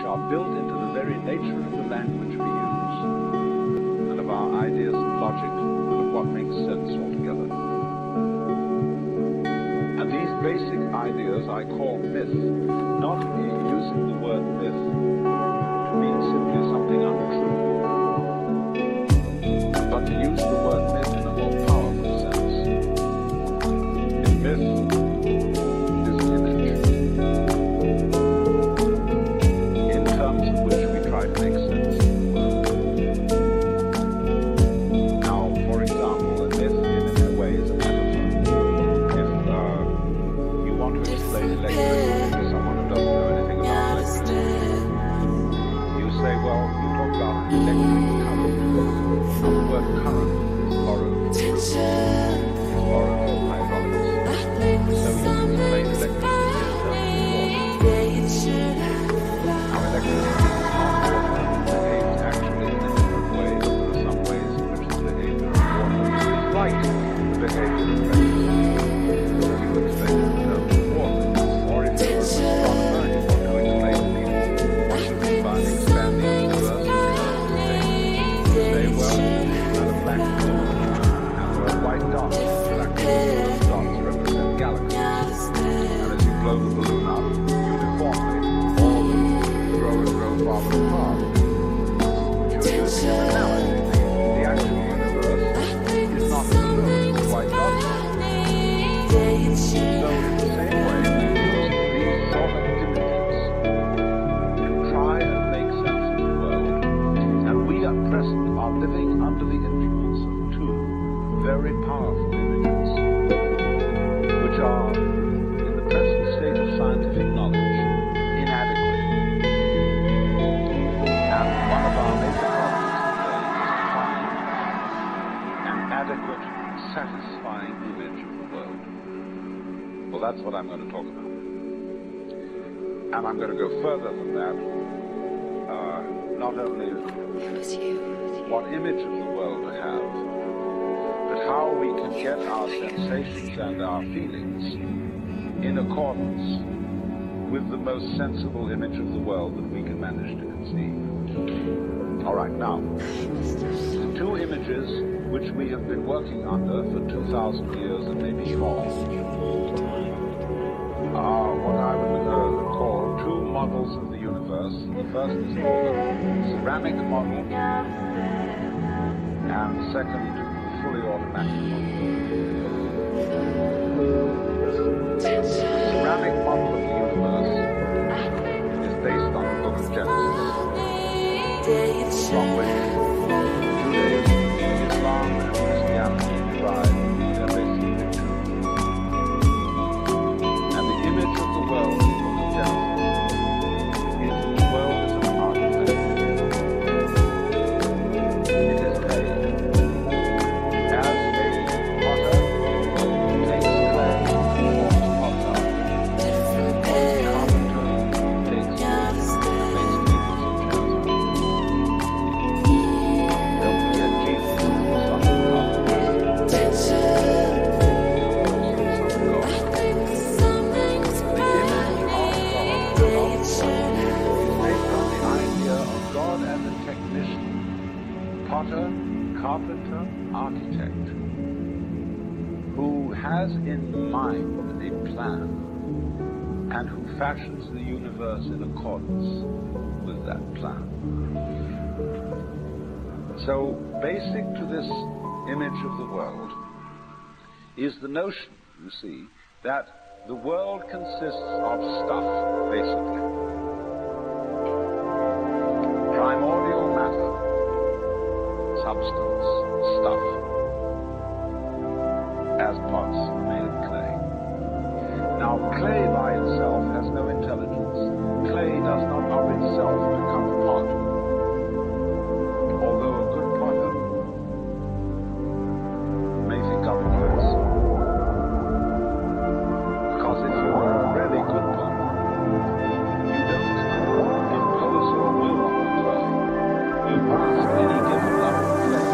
are built into the very nature of the language we use, and of our ideas of logic, and of what makes sense altogether. And these basic ideas I call myth, not using the word myth to mean simply something untrue, but to use the word myth in a more powerful sense. In myth, satisfying image of the world. Well, that's what I'm going to talk about. And I'm going to go further than that. Not only what image of the world to have, but how we can get our sensations and our feelings in accordance with the most sensible image of the world that we can manage to conceive. All right, now, the two images which we have been working under for 2,000 years and maybe more are what I would call two models of the universe. The first is called the ceramic model, and the second, the fully automatic model. The ceramic model of the universe is based on the book of Genesis, from which Judaism, Islam, and Christianity derive their basic picture. And the image of the world in the book of Genesis is the world as an artifact. It is made as a potter takes clay and forms potter, or a carpenter takes wood and makes tables and chairs. Don't forget Jesus, the Son of God. The image of God is based on the idea of God as a technician, potter, carpenter, architect, who has in mind a plan and who fashions the universe in accordance with that plan. So basic to this image of the world is the notion, you see, that the world consists of stuff, basically. Primordial matter, substance, stuff, as parts made of clay. Now, clay by itself has no intelligence. Clay does not of itself become a pot. Although a good potter may think of it first. Because if you are a really good potter, you don't impose your will on the clay. You ask any given lump of clay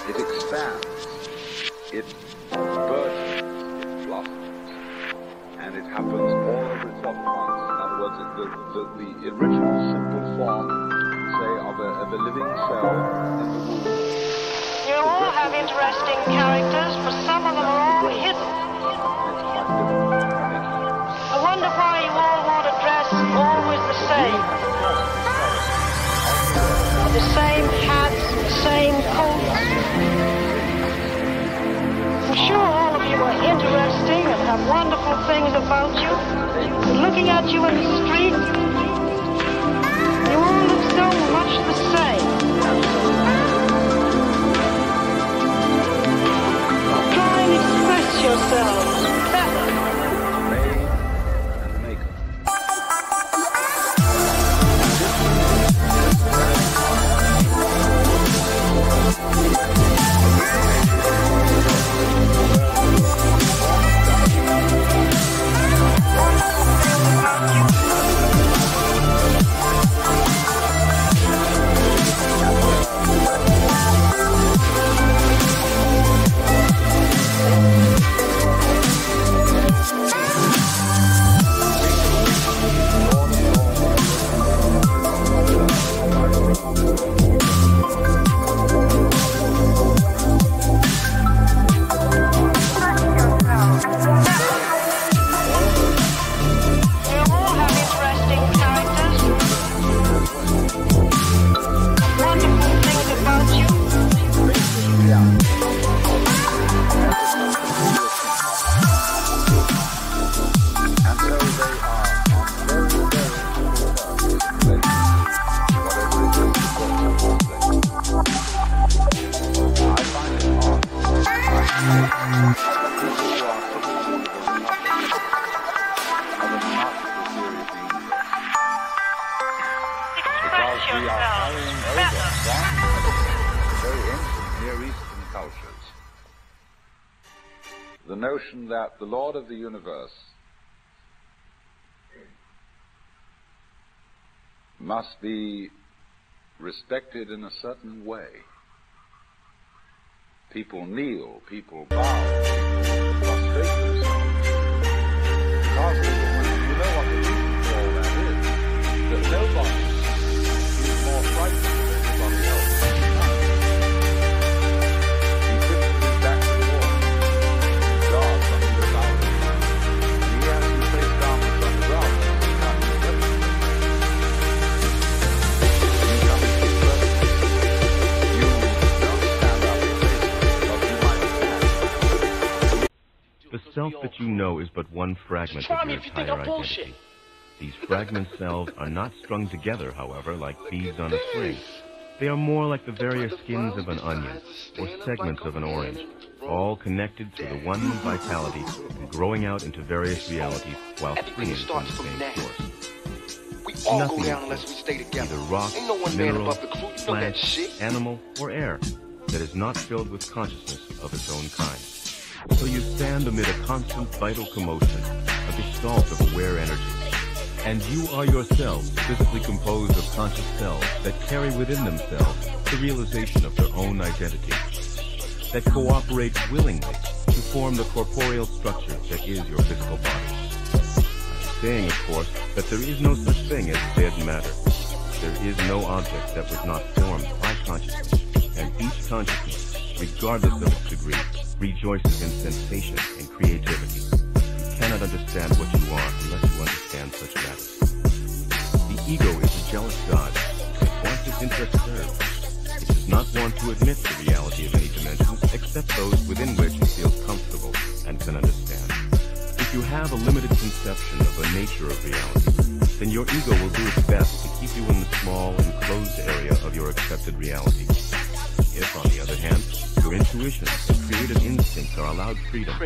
it expands, it burgeons, it blossoms, and it happens all over itself at once. In other words, the original simple form, say, of a living cell in the womb. You all have interesting characters, but some of them are all hidden. I wonder why you all want to dress always the same. The same hats, the same coats. I'm sure all of you are interesting and have wonderful things about you. And looking at you in the street, you all look so much the same. Try and express yourselves better. The notion that the Lord of the universe must be respected in a certain way. People kneel, people bow, people prostrate themselves. Because you know what the reason for all that is, that nobody is more frightened than anybody else. The self that you know is but one fragment of your entire identity. These fragment cells are not strung together, however, like beads on a string. They are more like the various skins of an onion, or segments of an orange, all connected through the one vitality and growing out into various realities while springing from the same source. Nothing exists, either rock, mineral, plant, animal, or air, that is not filled with consciousness of its own kind. So you stand amid a constant vital commotion, a gestalt of aware energy. And you are yourselves physically composed of conscious cells that carry within themselves the realization of their own identity, that cooperate willingly to form the corporeal structure that is your physical body. I'm saying, of course, that there is no such thing as dead matter. There is no object that was not formed by consciousness, and each consciousness, regardless of its degree, rejoices in sensation and creativity. You cannot understand what you are unless you understand such matters. The ego is a jealous god. It wants its interests served. It does not want to admit the reality of any dimensions except those within which it feels comfortable and can understand. If you have a limited conception of the nature of reality, then your ego will do its best to keep you in the small, enclosed area of your accepted reality. If, on the other hand, your intuition and creative instincts are allowed freedom,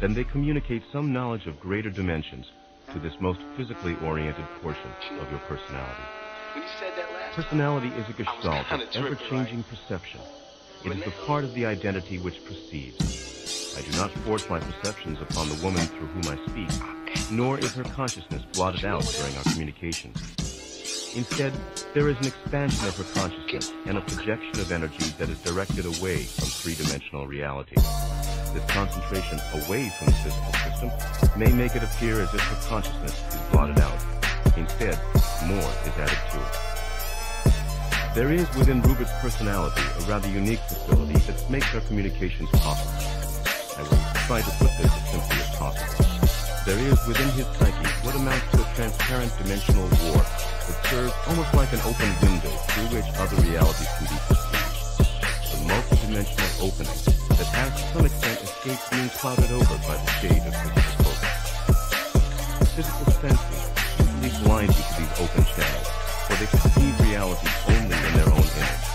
then they communicate some knowledge of greater dimensions to this most physically oriented portion of your personality. Personality is a gestalt of ever-changing perception. It is the part of the identity which perceives. I do not force my perceptions upon the woman through whom I speak, nor is her consciousness blotted out during our communications. Instead, There is an expansion of her consciousness and a projection of energy that is directed away from three-dimensional reality. This concentration away from the physical system may make it appear as if her consciousness is blotted out. Instead, more is added to it. There is within Rupert's personality a rather unique facility that makes our communications possible. I will try to put this as simply as possible. There is within his psyche what amounts to a transparent dimensional warp that serves almost like an open window through which other realities can be perceived. A multi-dimensional opening that has to some extent escaped being clouded over by the shade of physical focus. Physical senses usually blind you to these open channels, for they perceive reality only in their own image.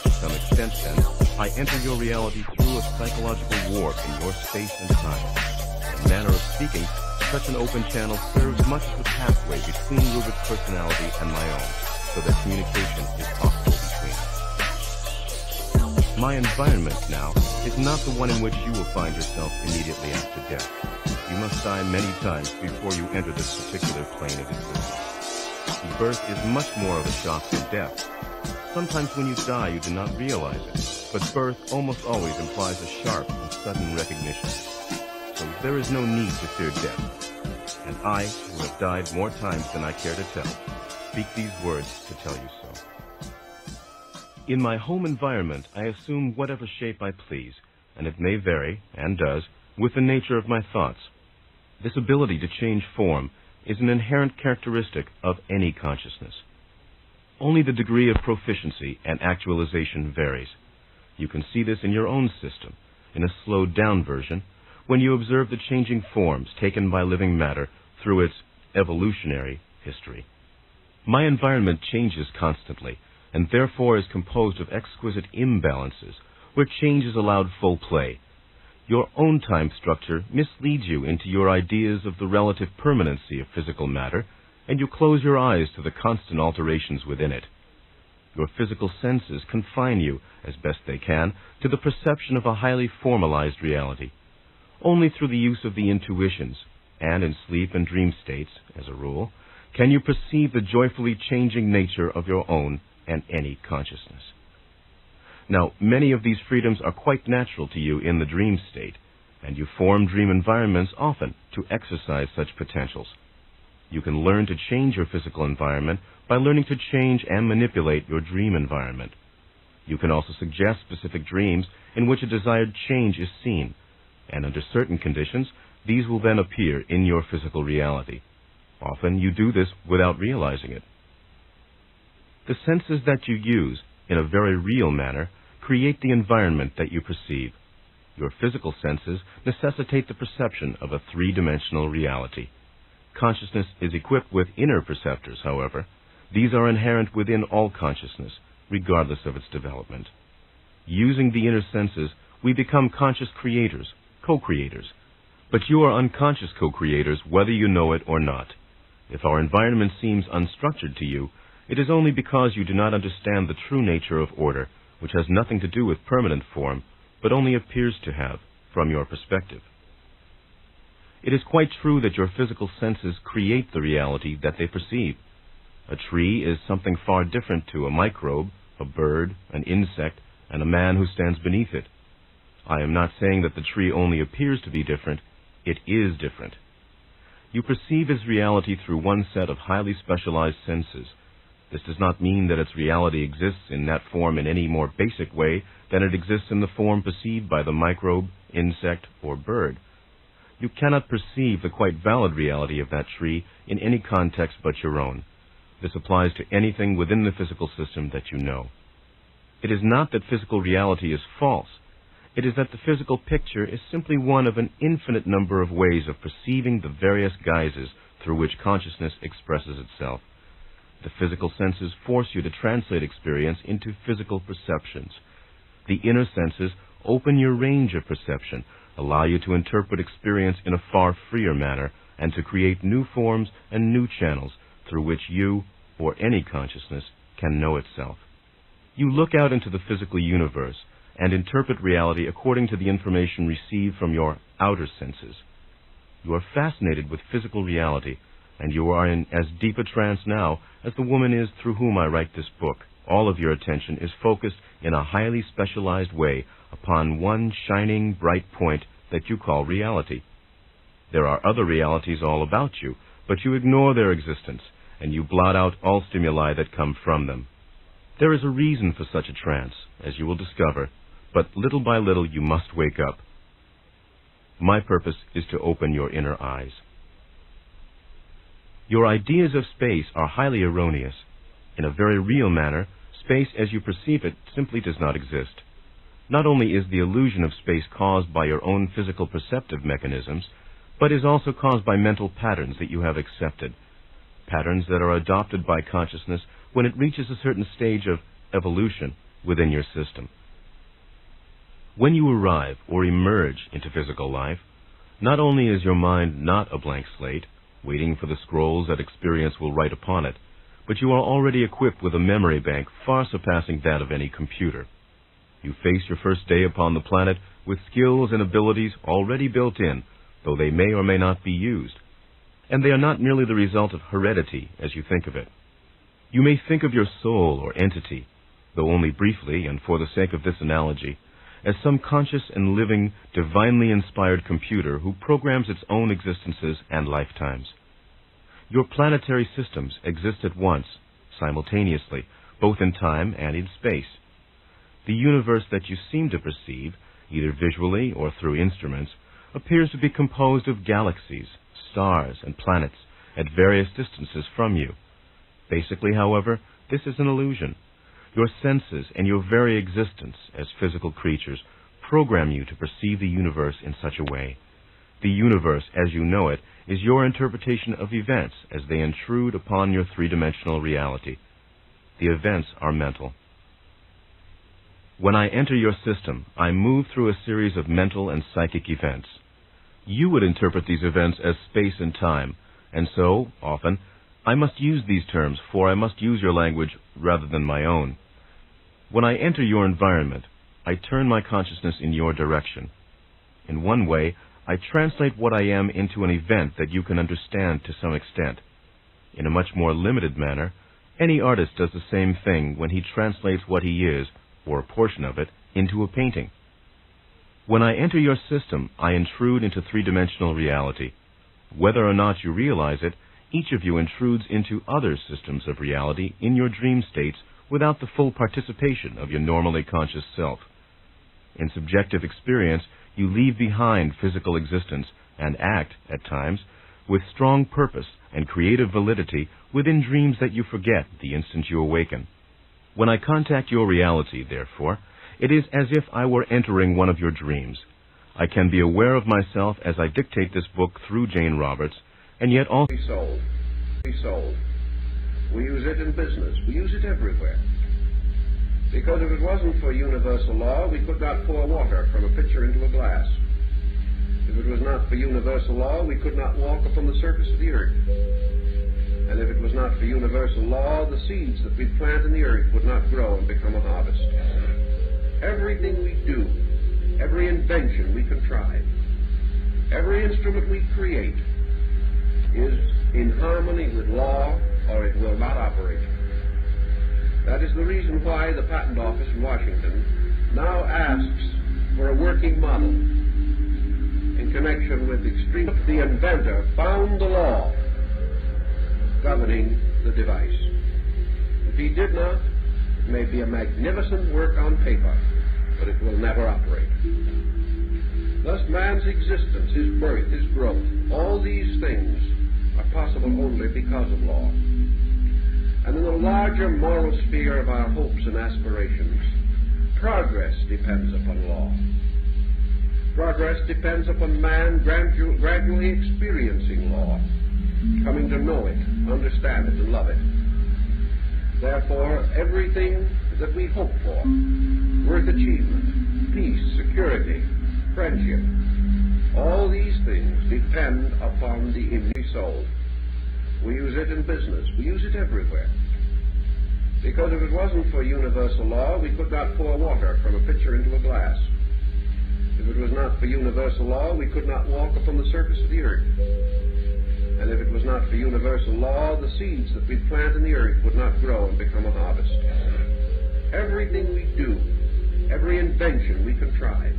To some extent, then, I enter your reality through a psychological warp in your space and time. In a manner of speaking, such an open channel serves much as a pathway between Rupert's personality and my own, so that communication is possible between us. My environment now is not the one in which you will find yourself immediately after death. You must die many times before you enter this particular plane of existence. Birth is much more of a shock than death. Sometimes when you die, you do not realize it, but birth almost always implies a sharp and sudden recognition. So there is no need to fear death. And I, who have died more times than I care to tell, speak these words to tell you so. In my home environment, I assume whatever shape I please, and it may vary, and does, with the nature of my thoughts. This ability to change form is an inherent characteristic of any consciousness. Only the degree of proficiency and actualization varies. You can see this in your own system, in a slowed-down version, when you observe the changing forms taken by living matter through its evolutionary history. My environment changes constantly, and therefore is composed of exquisite imbalances, where change is allowed full play. Your own time structure misleads you into your ideas of the relative permanency of physical matter, and you close your eyes to the constant alterations within it. Your physical senses confine you, as best they can, to the perception of a highly formalized reality. Only through the use of the intuitions, and in sleep and dream states, as a rule, can you perceive the joyfully changing nature of your own and any consciousness. Now, many of these freedoms are quite natural to you in the dream state, and you form dream environments often to exercise such potentials. You can learn to change your physical environment by learning to change and manipulate your dream environment. You can also suggest specific dreams in which a desired change is seen, and under certain conditions, these will then appear in your physical reality. Often you do this without realizing it. The senses that you use, in a very real manner, create the environment that you perceive. Your physical senses necessitate the perception of a three-dimensional reality. Consciousness is equipped with inner perceptors, however. These are inherent within all consciousness, regardless of its development. Using the inner senses, we become conscious creators, co-creators. But you are unconscious co-creators whether you know it or not. If our environment seems unstructured to you, it is only because you do not understand the true nature of order, which has nothing to do with permanent form, but only appears to have, from your perspective. It is quite true that your physical senses create the reality that they perceive. A tree is something far different to a microbe, a bird, an insect, and a man who stands beneath it. I am not saying that the tree only appears to be different. It is different. You perceive its reality through one set of highly specialized senses. This does not mean that its reality exists in that form in any more basic way than it exists in the form perceived by the microbe, insect, or bird. You cannot perceive the quite valid reality of that tree in any context but your own. This applies to anything within the physical system that you know. It is not that physical reality is false. It is that the physical picture is simply one of an infinite number of ways of perceiving the various guises through which consciousness expresses itself. The physical senses force you to translate experience into physical perceptions. The inner senses open your range of perception, allow you to interpret experience in a far freer manner, and to create new forms and new channels through which you, or any consciousness, can know itself. You look out into the physical universe and interpret reality according to the information received from your outer senses. You are fascinated with physical reality, and you are in as deep a trance now as the woman is through whom I write this book. All of your attention is focused in a highly specialized way upon one shining, bright point that you call reality. There are other realities all about you, but you ignore their existence, and you blot out all stimuli that come from them. There is a reason for such a trance, as you will discover, but little by little you must wake up. My purpose is to open your inner eyes. Your ideas of space are highly erroneous. In a very real manner, space as you perceive it simply does not exist. Not only is the illusion of space caused by your own physical perceptive mechanisms, but is also caused by mental patterns that you have accepted, patterns that are adopted by consciousness when it reaches a certain stage of evolution within your system. When you arrive or emerge into physical life, not only is your mind not a blank slate, waiting for the scrolls that experience will write upon it, but you are already equipped with a memory bank far surpassing that of any computer. You face your first day upon the planet with skills and abilities already built in, though they may or may not be used. And they are not merely the result of heredity, as you think of it. You may think of your soul or entity, though only briefly and for the sake of this analogy, as some conscious and living, divinely inspired computer who programs its own existences and lifetimes. Your planetary systems exist at once, simultaneously, both in time and in space. The universe that you seem to perceive, either visually or through instruments, appears to be composed of galaxies, stars, and planets at various distances from you. Basically, however, this is an illusion. Your senses and your very existence as physical creatures program you to perceive the universe in such a way. The universe, as you know it, is your interpretation of events as they intrude upon your three-dimensional reality. The events are mental. When I enter your system, I move through a series of mental and psychic events. You would interpret these events as space and time, and so, often, I must use these terms, for I must use your language rather than my own. When I enter your environment, I turn my consciousness in your direction. In one way, I translate what I am into an event that you can understand to some extent. In a much more limited manner, any artist does the same thing when he translates what he is, or a portion of it, into a painting. When I enter your system, I intrude into three-dimensional reality. Whether or not you realize it, each of you intrudes into other systems of reality in your dream states without the full participation of your normally conscious self. In subjective experience, you leave behind physical existence and act, at times, with strong purpose and creative validity within dreams that you forget the instant you awaken. When I contact your reality, therefore, it is as if I were entering one of your dreams. I can be aware of myself as I dictate this book through Jane Roberts, and yet also... We sold. We use it in business. We use it everywhere. Because if it wasn't for universal law, we could not pour water from a pitcher into a glass. If it was not for universal law, we could not walk upon the surface of the earth. And if it was not for universal law, the seeds that we plant in the earth would not grow and become a harvest. Everything we do, every invention we contrive, every instrument we create is in harmony with law, or it will not operate. That is the reason why the Patent Office in Washington now asks for a working model in connection with the inventor found the law governing the device. If he did not, it may be a magnificent work on paper, but it will never operate. Thus, man's existence, his birth, his growth, all these things are possible only because of law. And in the larger moral sphere of our hopes and aspirations, progress depends upon law. Progress depends upon man gradually experiencing law, coming to know it, understand it, and love it. Therefore, everything that we hope for, worth achievement, peace, security, friendship, all these things depend upon the immune soul. We use it in business. We use it everywhere. Because if it wasn't for universal law, we could not pour water from a pitcher into a glass. If it was not for universal law, we could not walk upon the surface of the earth. And if it was not for universal law, the seeds that we plant in the earth would not grow and become a harvest. Everything we do, every invention we contrive,